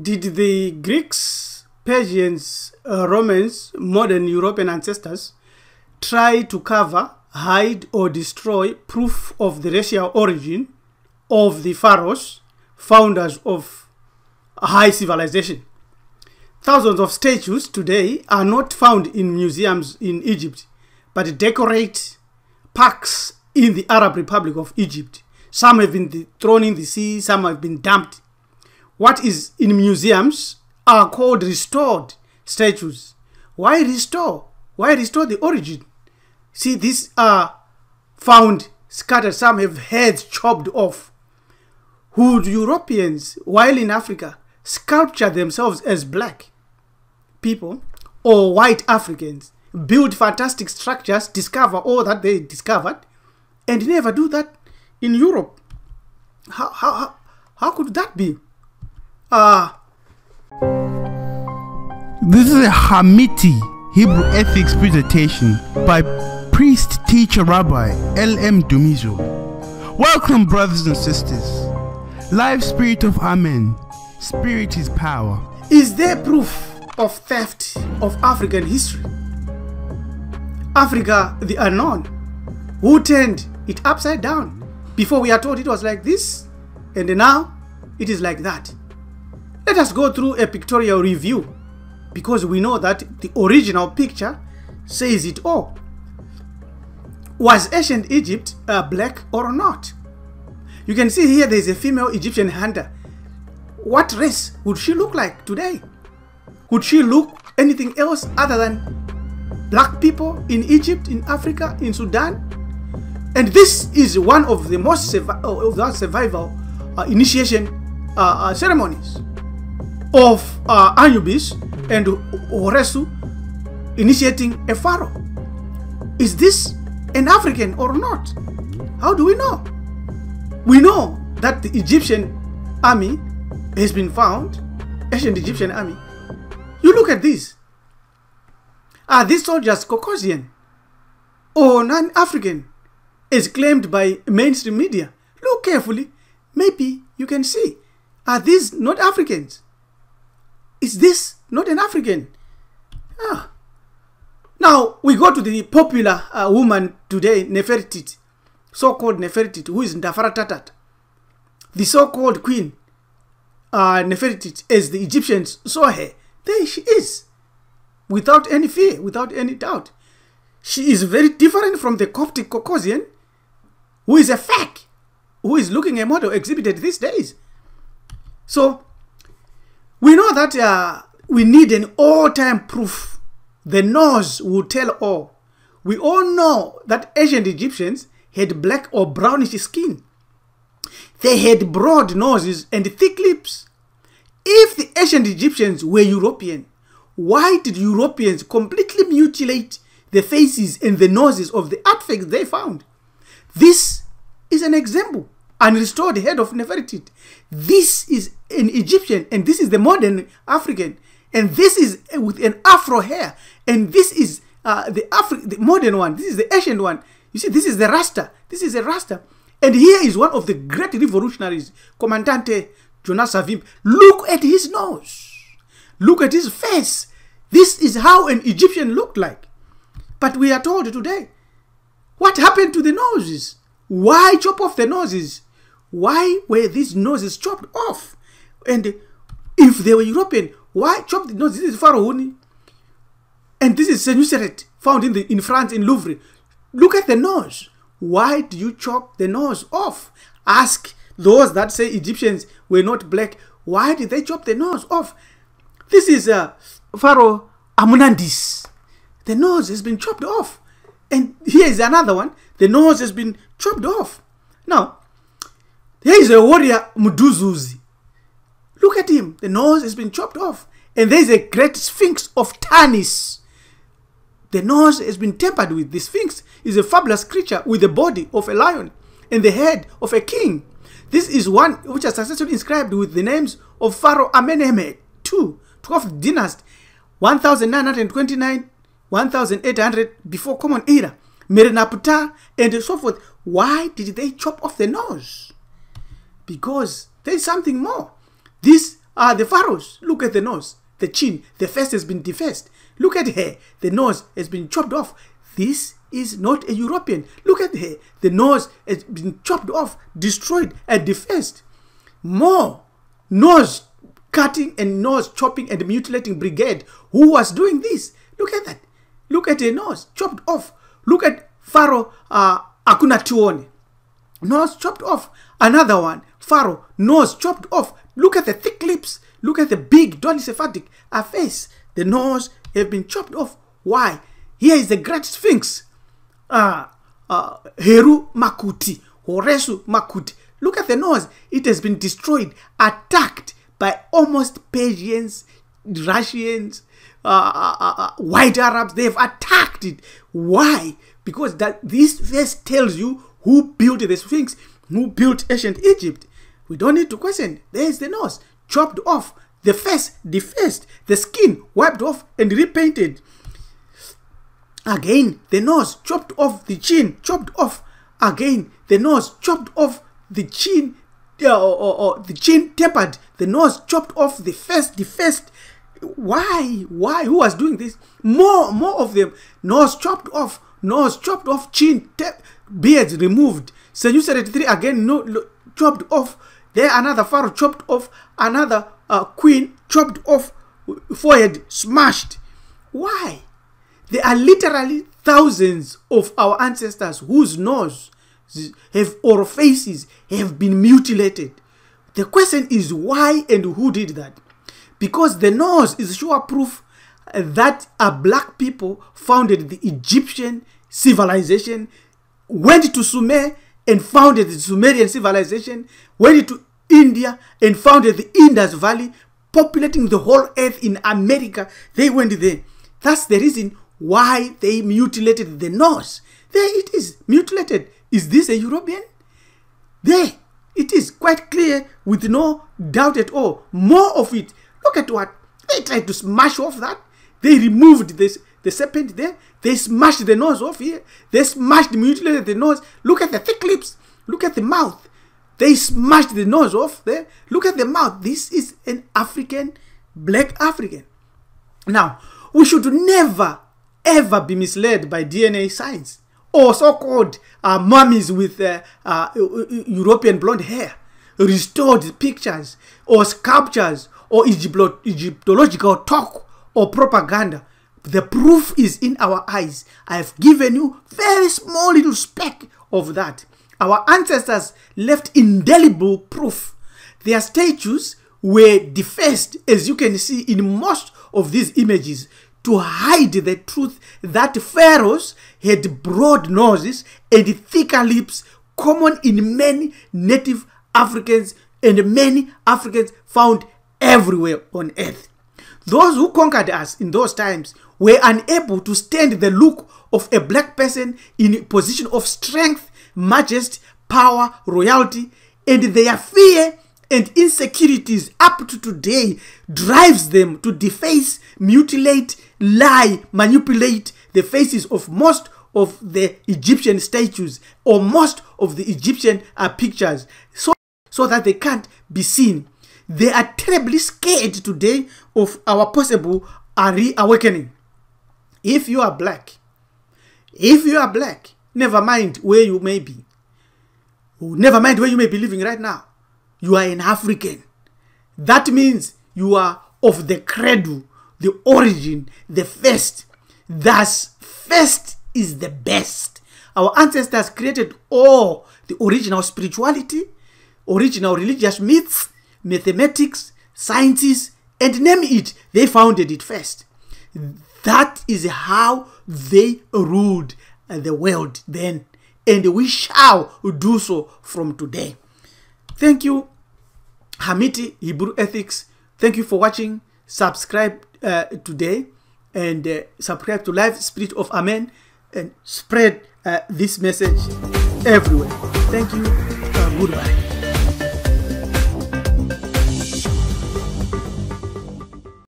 Did the Greeks, Persians, Romans, modern European ancestors try to cover, hide, or destroy proof of the racial origin of the pharaohs, founders of high civilization? Thousands of statues today are not found in museums in Egypt, but decorate parks in the Arab Republic of Egypt. Some have been thrown in the sea, some have been dumped. What is in museums are called restored statues. Why restore? Why restore the origin? See, these are found scattered. Some have heads chopped off. Would Europeans, while in Africa, sculpture themselves as black people or white Africans, build fantastic structures, discover all that they discovered, and never do that in Europe? How could that be? This is a Hamiti Hebrew ethics presentation by priest teacher Rabbi L.M. Dumizo. Welcome, brothers and sisters. Live spirit of Amen. Spirit is power. Is there proof of theft of African history? Africa, the unknown. Who turned it upside down? Before we are told it was like this, and now it is like that. Let us go through a pictorial review, because we know that the original picture says it all. Was ancient Egypt black or not? You can see here there is a female Egyptian hunter. What race would she look like today? Would she look anything else other than black people in Egypt, in Africa, in Sudan? And this is one of the most survival initiation ceremonies of Anubis and Horesu initiating a pharaoh. Is this an African or not? How do we know? We know that the Egyptian army has been found, ancient Egyptian army. You look at this. Are these soldiers Caucasian or non-African, as claimed by mainstream media? Look carefully. Maybe you can see. Are these not Africans? Is this not an African? Now we go to the popular woman today, Nefertiti, so-called Nefertiti, who is Ndafaratat, the so-called queen Nefertiti, as the Egyptians saw her. There she is, without any fear, without any doubt. She is very different from the Coptic Caucasian, who is a fake, who is looking a model exhibited these days. So we know that we need an all-time proof. The nose will tell all. We all know that ancient Egyptians had black or brownish skin. They had broad noses and thick lips. If the ancient Egyptians were European, why did Europeans completely mutilate the faces and the noses of the artifacts they found? This is an example. An restored head of Nefertiti. This is an Egyptian, and this is the modern African, and this is with an afro hair, and this is the modern one. This is the ancient one. You see, this is the Rasta. This is a Rasta, and here is one of the great revolutionaries, Comandante Jonas Savimbi. Look at his nose. Look at his face. This is how an Egyptian looked like. But we are told today, what happened to the noses? Why chop off the noses? Why were these noses chopped off? And if they were European, why chop the nose? This is Pharaoh, and this is Senuseret, found in France, in Louvre. Look at the nose. Why do you chop the nose off? Ask those that say Egyptians were not black. Why did they chop the nose off? This is Pharaoh Amunandis. The nose has been chopped off. And here is another one. The nose has been chopped off. Now, here is a warrior Muduzuzi. Look at him. The nose has been chopped off. And there is a great sphinx of Tanis. The nose has been tampered with. The sphinx is a fabulous creature with the body of a lion and the head of a king. This is one which is successfully inscribed with the names of Pharaoh Amenemhet II, 12th dynasty, 1929, 1800 before Common Era, Merenapta, and so forth. Why did they chop off the nose? Because there is something more. These the pharaohs. Look at the nose, the chin, the face has been defaced. Look at her, the nose has been chopped off. This is not a European. Look at her, the nose has been chopped off, destroyed and defaced. More nose cutting and nose chopping and mutilating brigade. Who was doing this? Look at that. Look at a nose chopped off. Look at Pharaoh Akunatione. Nose chopped off. Another one, Pharaoh, nose chopped off. Look at the thick lips. Look at the big Dolisephatic face. The nose have been chopped off. Why? Here is the great Sphinx. Heru Makuti. Horesu Makuti. Look at the nose. It has been destroyed, attacked by almost Persians, Russians, white Arabs. They have attacked it. Why? Because this verse tells you who built the Sphinx, who built ancient Egypt. We don't need to question. There is the nose, chopped off, the face defaced, the skin wiped off and repainted. Again, the nose chopped off, the chin chopped off. Again, the nose chopped off, the chin, the chin tapered, the nose chopped off, the face defaced. Why? Why? Who was doing this? More of them. Nose chopped off, chin, beards removed. Senuseret 3 again, no, chopped off. There another pharaoh chopped off, another queen chopped off, forehead smashed. Why? There are literally thousands of our ancestors whose nose have or faces have been mutilated. The question is why and who did that? Because the nose is sure proof that black people founded the Egyptian civilization, went to Sumer and founded the Sumerian civilization, went to India and founded the Indus Valley, populating the whole earth in America. They went there. That's the reason why they mutilated the nose. There it is, mutilated. Is this a European? There it is, quite clear with no doubt at all. More of it. Look at what they tried to smash off that. They removed this, the serpent there. They smashed the nose off here. They smashed, mutilated the nose. Look at the thick lips. Look at the mouth. They smashed the nose off there. Look at the mouth. This is an African, black African. Now, we should never, ever be misled by DNA science or so-called mummies with European blonde hair, restored pictures or sculptures or Egyptological talk or propaganda. The proof is in our eyes. I have given you very small little speck of that. Our ancestors left indelible proof. Their statues were defaced, as you can see in most of these images, to hide the truth that pharaohs had broad noses and thicker lips, common in many native Africans and many Africans found everywhere on earth. Those who conquered us in those times were unable to stand the look of a black person in a position of strength, majesty, power, royalty, and their fear and insecurities up to today drives them to deface, mutilate, lie, manipulate the faces of most of the Egyptian statues or most of the Egyptian pictures so that they can't be seen. They are terribly scared today of our possible reawakening. If you are black, never mind where you may be. Never mind where you may be living right now. You are an African. That means you are of the cradle, the origin, the first. Thus, first is the best. Our ancestors created all the original spirituality, original religious myths, mathematics, sciences, and name it. They founded it first. That is how they ruled the world then. And we shall do so from today. Thank you, Hamiti Hebrew Ethics. Thank you for watching. Subscribe today and subscribe to Live Spirit of Amen and spread this message everywhere. Thank you. Goodbye.